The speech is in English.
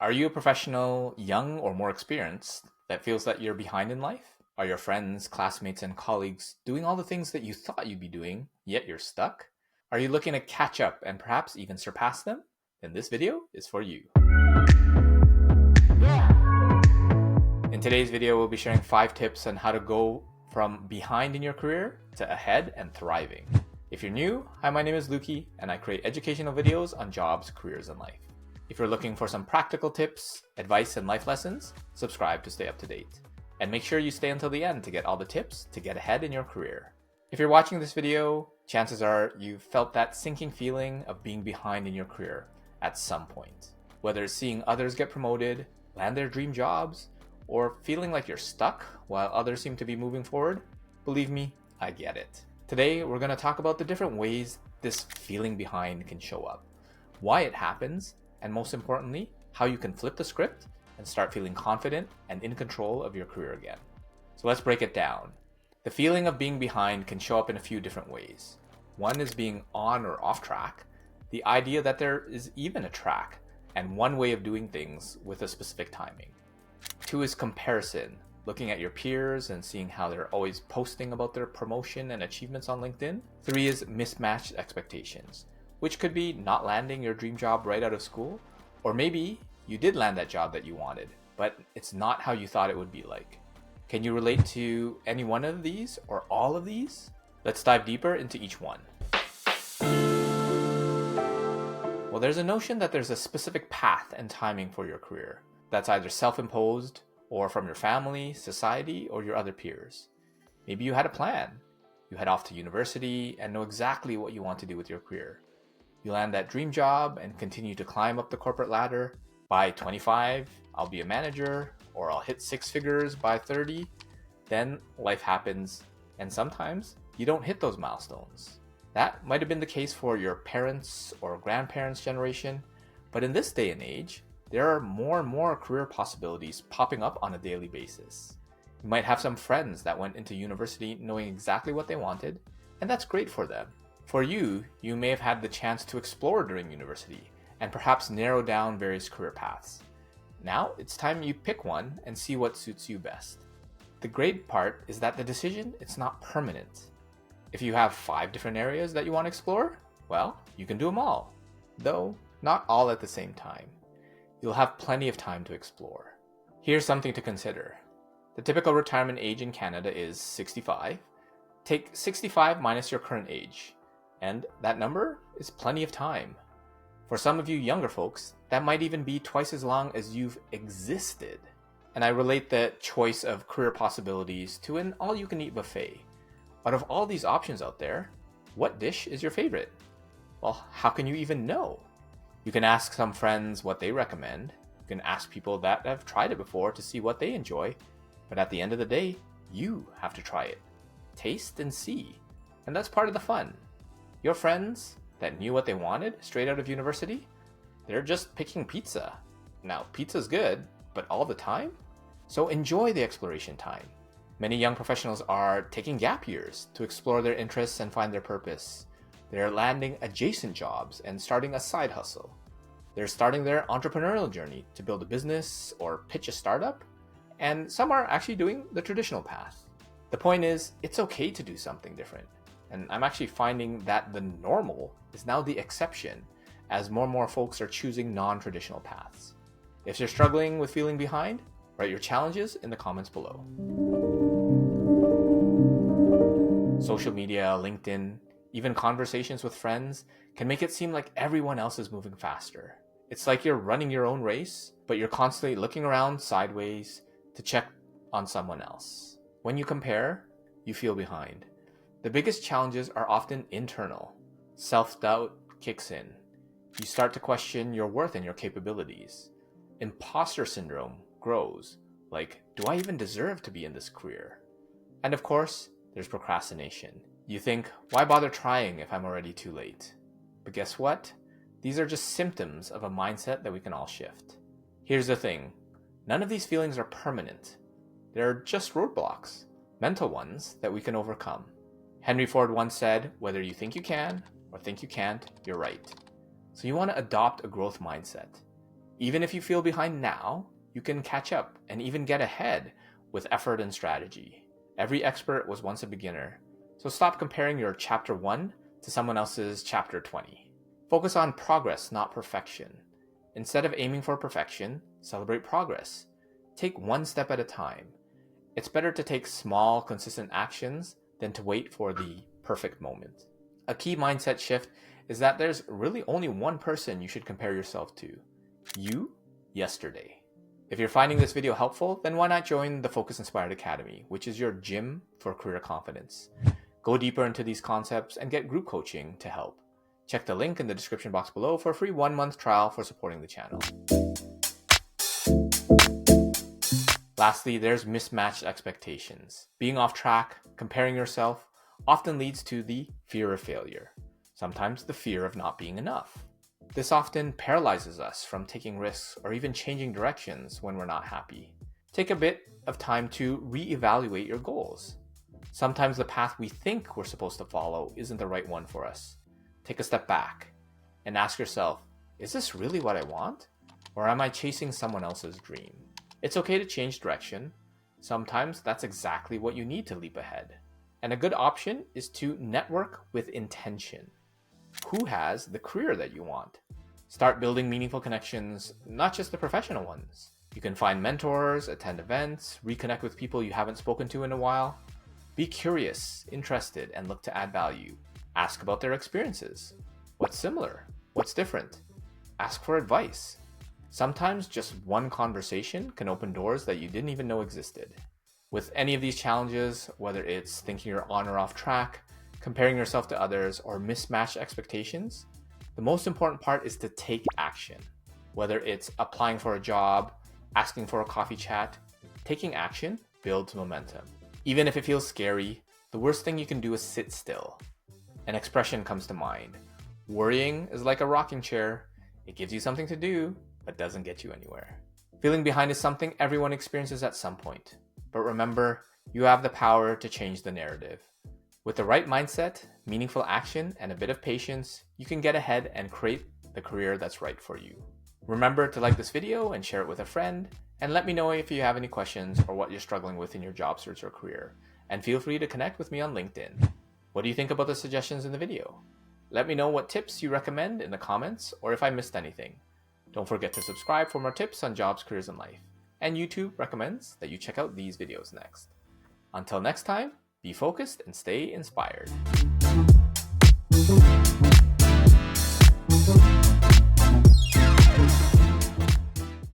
Are you a professional, young or more experienced, that feels that you're behind in life? Are your friends, classmates, and colleagues doing all the things that you thought you'd be doing, yet you're stuck? Are you looking to catch up and perhaps even surpass them? Then this video is for you. In today's video, we'll be sharing 5 tips on how to go from behind in your career to ahead and thriving. If you're new, hi, my name is Lukey, and I create educational videos on jobs, careers, and life. If you're looking for some practical tips, advice, and life lessons, subscribe to stay up to date. And make sure you stay until the end to get all the tips to get ahead in your career. If you're watching this video, chances are you've felt that sinking feeling of being behind in your career at some point. Whether it's seeing others get promoted, land their dream jobs, or feeling like you're stuck while others seem to be moving forward, believe me, I get it. Today, we're going to talk about the different ways this feeling behind can show up, why it happens, and most importantly, how you can flip the script and start feeling confident and in control of your career again. So let's break it down. The feeling of being behind can show up in a few different ways. One is being on or off track, the idea that there is even a track and one way of doing things with a specific timing. 2 is comparison, looking at your peers and seeing how they're always posting about their promotion and achievements on LinkedIn. 3 is mismatched expectations, which could be not landing your dream job right out of school, or maybe you did land that job that you wanted, but it's not how you thought it would be like. Can you relate to any one of these or all of these? Let's dive deeper into each one. Well, there's a notion that there's a specific path and timing for your career that's either self-imposed or from your family, society, or your other peers. Maybe you had a plan. You head off to university and know exactly what you want to do with your career. You land that dream job and continue to climb up the corporate ladder. By 25, I'll be a manager, or I'll hit 6 figures by 30. Then life happens, and sometimes you don't hit those milestones. That might have been the case for your parents' or grandparents' generation, but in this day and age, there are more and more career possibilities popping up on a daily basis. You might have some friends that went into university knowing exactly what they wanted, and that's great for them. For you, you may have had the chance to explore during university and perhaps narrow down various career paths. Now it's time you pick one and see what suits you best. The great part is that the decision is not permanent. If you have 5 different areas that you want to explore, well, you can do them all, though not all at the same time. You'll have plenty of time to explore. Here's something to consider. The typical retirement age in Canada is 65. Take 65 minus your current age, and that number is plenty of time. For some of you younger folks, that might even be twice as long as you've existed. And I relate the choice of career possibilities to an all-you-can-eat buffet. Out of all these options out there, what dish is your favorite? Well, how can you even know? You can ask some friends what they recommend. You can ask people that have tried it before to see what they enjoy. But at the end of the day, you have to try it. Taste and see. And that's part of the fun. Your friends that knew what they wanted straight out of university, they're just picking pizza. Now, pizza's good, but all the time? So enjoy the exploration time. Many young professionals are taking gap years to explore their interests and find their purpose. They're landing adjacent jobs and starting a side hustle. They're starting their entrepreneurial journey to build a business or pitch a startup. And some are actually doing the traditional path. The point is, it's okay to do something different. And I'm actually finding that the normal is now the exception as more and more folks are choosing non-traditional paths. If you're struggling with feeling behind, write your challenges in the comments below. Social media, LinkedIn, even conversations with friends can make it seem like everyone else is moving faster. It's like you're running your own race, but you're constantly looking around sideways to check on someone else. When you compare, you feel behind. The biggest challenges are often internal. Self-doubt kicks in. You start to question your worth and your capabilities. Imposter syndrome grows. Like, do I even deserve to be in this career? And of course, there's procrastination. You think, why bother trying if I'm already too late? But guess what? These are just symptoms of a mindset that we can all shift. Here's the thing. None of these feelings are permanent. They're just roadblocks, mental ones that we can overcome. Henry Ford once said, whether you think you can or think you can't, you're right. So you want to adopt a growth mindset. Even if you feel behind now, you can catch up and even get ahead with effort and strategy. Every expert was once a beginner, so stop comparing your chapter 1 to someone else's chapter 20. Focus on progress, not perfection. Instead of aiming for perfection, celebrate progress. Take one step at a time. It's better to take small, consistent actions than to wait for the perfect moment. A key mindset shift is that there's really only one person you should compare yourself to. You, yesterday. If you're finding this video helpful, then why not join the Focus Inspired Academy, which is your gym for career confidence. Go deeper into these concepts and get group coaching to help. Check the link in the description box below for a free 1-month trial for supporting the channel. Lastly, there's mismatched expectations. Being off track, comparing yourself, often leads to the fear of failure. Sometimes the fear of not being enough. This often paralyzes us from taking risks or even changing directions when we're not happy. Take a bit of time to reevaluate your goals. Sometimes the path we think we're supposed to follow isn't the right one for us. Take a step back and ask yourself, is this really what I want? Or am I chasing someone else's dream? It's okay to change direction. Sometimes that's exactly what you need to leap ahead. And a good option is to network with intention. Who has the career that you want? Start building meaningful connections, not just the professional ones. You can find mentors, attend events, reconnect with people you haven't spoken to in a while. Be curious, interested, and look to add value. Ask about their experiences. What's similar? What's different? Ask for advice. Sometimes just one conversation can open doors that you didn't even know existed. With any of these challenges, whether it's thinking you're on or off track, comparing yourself to others, or mismatched expectations, the most important part is to take action. Whether it's applying for a job, asking for a coffee chat, taking action builds momentum. Even if it feels scary, the worst thing you can do is sit still. An expression comes to mind. Worrying is like a rocking chair. It gives you something to do, but doesn't get you anywhere. Feeling behind is something everyone experiences at some point. But remember, you have the power to change the narrative. With the right mindset, meaningful action, and a bit of patience, you can get ahead and create the career that's right for you. Remember to like this video and share it with a friend, and let me know if you have any questions or what you're struggling with in your job search or career. And feel free to connect with me on LinkedIn. What do you think about the suggestions in the video? Let me know what tips you recommend in the comments or if I missed anything. Don't forget to subscribe for more tips on jobs, careers, and life. And YouTube recommends that you check out these videos next. Until next time, be focused and stay inspired.